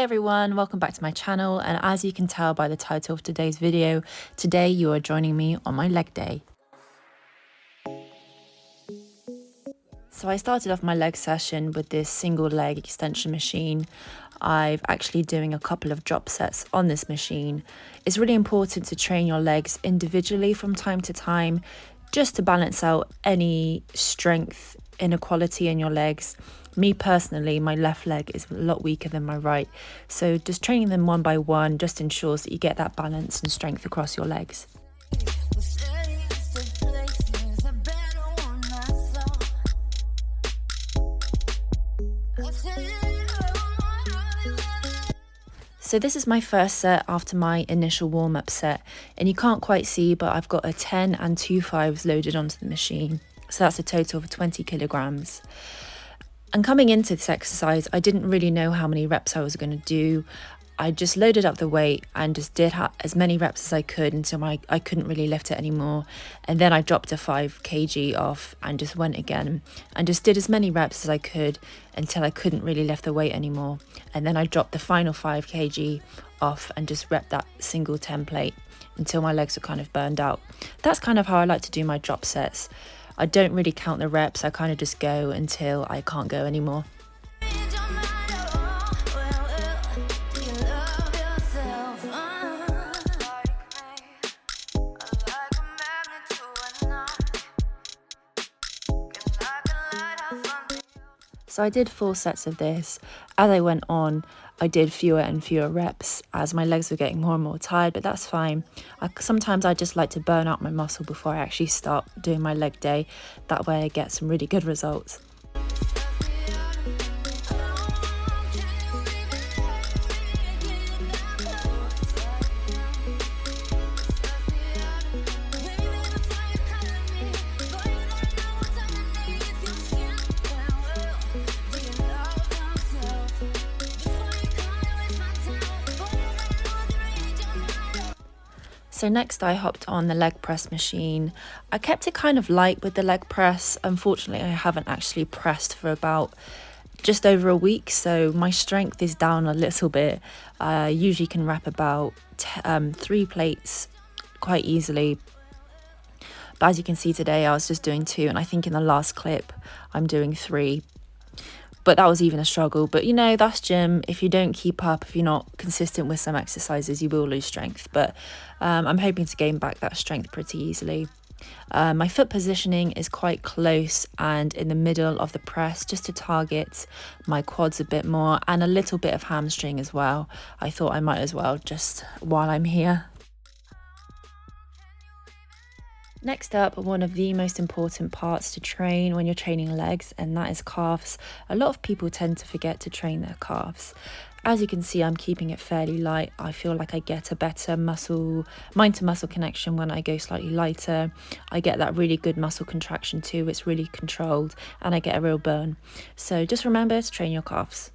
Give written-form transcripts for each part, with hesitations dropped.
everyone, welcome back to my channel, and as you can tell by the title of today's video, today you are joining me on my leg day. So I started off my leg session with this single leg extension machine. I'm actually doing a couple of drop sets on this machine. It's really important to train your legs individually from time to time, just to balance out any strength inequality in your legs. Me personally, my left leg is a lot weaker than my right, so just training them one by one just ensures that you get that balance and strength across your legs. So this is my first set after my initial warm-up set, and you can't quite see, but I've got a 10 and 2 5s loaded onto the machine. So that's a total of 20 kilograms. And coming into this exercise, I didn't really know how many reps I was going to do. I just loaded up the weight and just did as many reps as I could until I couldn't really lift it anymore. And then I dropped a 5 kg off and just went again and just did as many reps as I could until I couldn't really lift the weight anymore. And then I dropped the final 5 kg off and just repped that single template until my legs were kind of burned out. That's kind of how I like to do my drop sets. I don't really count the reps, I kind of just go until I can't go anymore. So I did 4 sets of this. As I went on, I did fewer and fewer reps as my legs were getting more and more tired, but that's fine. Sometimes I just like to burn out my muscle before I actually start doing my leg day. That way I get some really good results. So next I hopped on the leg press machine. I kept it kind of light with the leg press. Unfortunately, I haven't actually pressed for about just over a week, so my strength is down a little bit. I usually can wrap about 3 plates quite easily. But as you can see today, I was just doing 2, and I think in the last clip, I'm doing 3. But that was even a struggle. But you know, that's gym. If you don't keep up, if you're not consistent with some exercises, you will lose strength. But I'm hoping to gain back that strength pretty easily. My foot positioning is quite close and in the middle of the press, just to target my quads a bit more and a little bit of hamstring as well. I thought I might as well just while I'm here. Next up, one of the most important parts to train when you're training legs, and that is calves. A lot of people tend to forget to train their calves. As you can see, I'm keeping it fairly light. I feel like I get a better mind to muscle connection when I go slightly lighter. I get that really good muscle contraction too. It's really controlled and I get a real burn. So just remember to train your calves.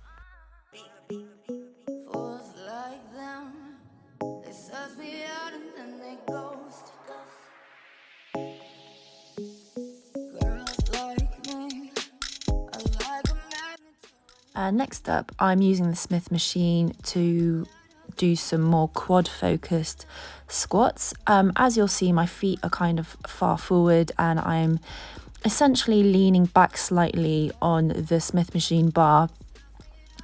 Next up, I'm using the Smith machine to do some more quad focused squats. As you'll see, my feet are kind of far forward and I'm essentially leaning back slightly on the Smith machine bar.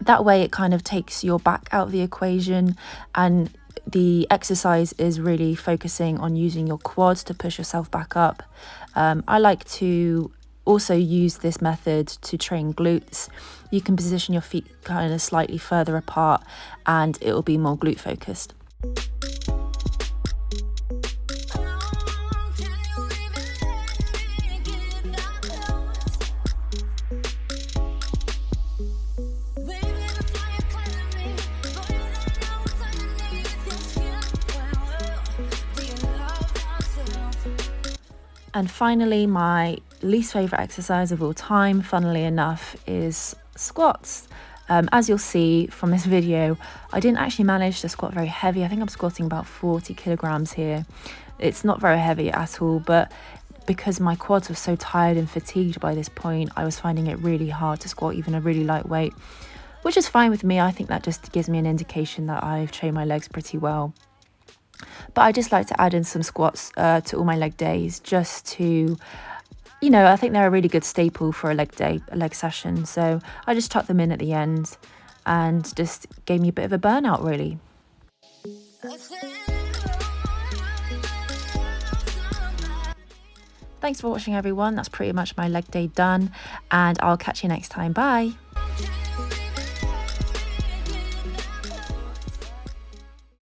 That way it kind of takes your back out of the equation, and the exercise is really focusing on using your quads to push yourself back up. I like to also use this method to train glutes. You can position your feet kind of slightly further apart and it will be more glute focused. And finally, my least favourite exercise of all time, funnily enough, is squats. As you'll see from this video, I didn't actually manage to squat very heavy. I think I'm squatting about 40 kilograms here. It's not very heavy at all, but because my quads were so tired and fatigued by this point, I was finding it really hard to squat even a really light weight. which is fine with me. I think that just gives me an indication that I've trained my legs pretty well. But I just like to add in some squats to all my leg days, just to, I think they're a really good staple for a leg day, a leg session. So I just tuck them in at the end and just gave me a bit of a burnout, really. Thanks for watching, everyone. That's pretty much my leg day done, and I'll catch you next time. Bye.